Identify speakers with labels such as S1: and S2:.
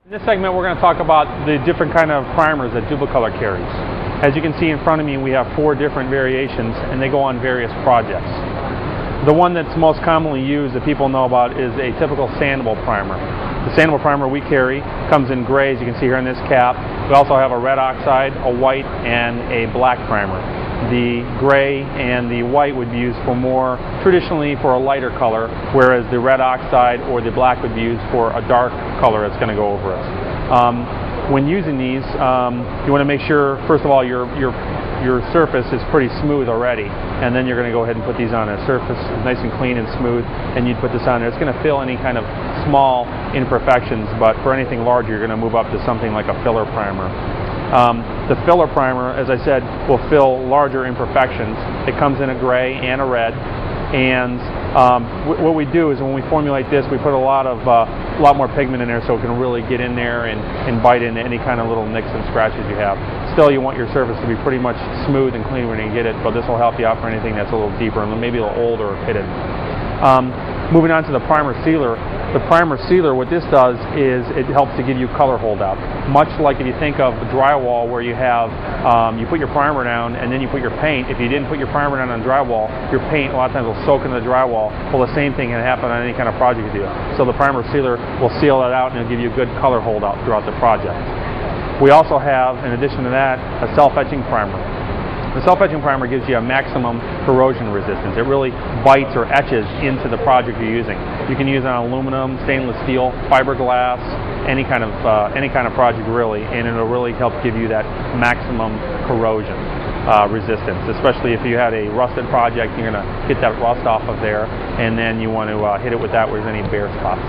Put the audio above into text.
S1: In this segment, we're going to talk about the different kind of primers that DupliColor carries. As you can see in front of me, we have 4 different variations, and they go on various projects. The one that's most commonly used that people know about is a typical sandable primer. The sandable primer we carry comes in gray, as you can see here on this cap. We also have a red oxide, a white, and a black primer. The gray and the white would be used for more traditionally for a lighter color, whereas the red oxide or the black would be used for a dark color that's going to go over it. When using these, you want to make sure, first of all, your surface is pretty smooth already, and then you're going to go ahead and put these on. A surface is nice and clean and smooth, and you'd put this on there. It's going to fill any kind of small imperfections, but for anything larger, you're going to move up to something like a filler primer. The filler primer, as I said, will fill larger imperfections. It comes in a gray and a red, and what we do is when we formulate this, we put a lot more pigment in there so it can really get in there and bite into any kind of little nicks and scratches you have. Still, you want your surface to be pretty much smooth and clean when you get it, but this will help you out for anything that's a little deeper and maybe a little older or pitted. Moving on to the primer sealer. The primer sealer, what this does is it helps to give you color holdout. Much like if you think of drywall, where you have you put your primer down and then you put your paint. If you didn't put your primer down on drywall, your paint a lot of times will soak into the drywall. Well, the same thing can happen on any kind of project you do. So the primer sealer will seal that out and it'll give you a good color holdout throughout the project. We also have, in addition to that, a self-etching primer. The self-etching primer gives you a maximum corrosion resistance. It really bites or etches into the project you're using. You can use it on aluminum, stainless steel, fiberglass, any kind of project really, and it'll really help give you that maximum corrosion resistance. Especially if you had a rusted project, you're going to get that rust off of there, and then you want to hit it with that where there's any bare spots.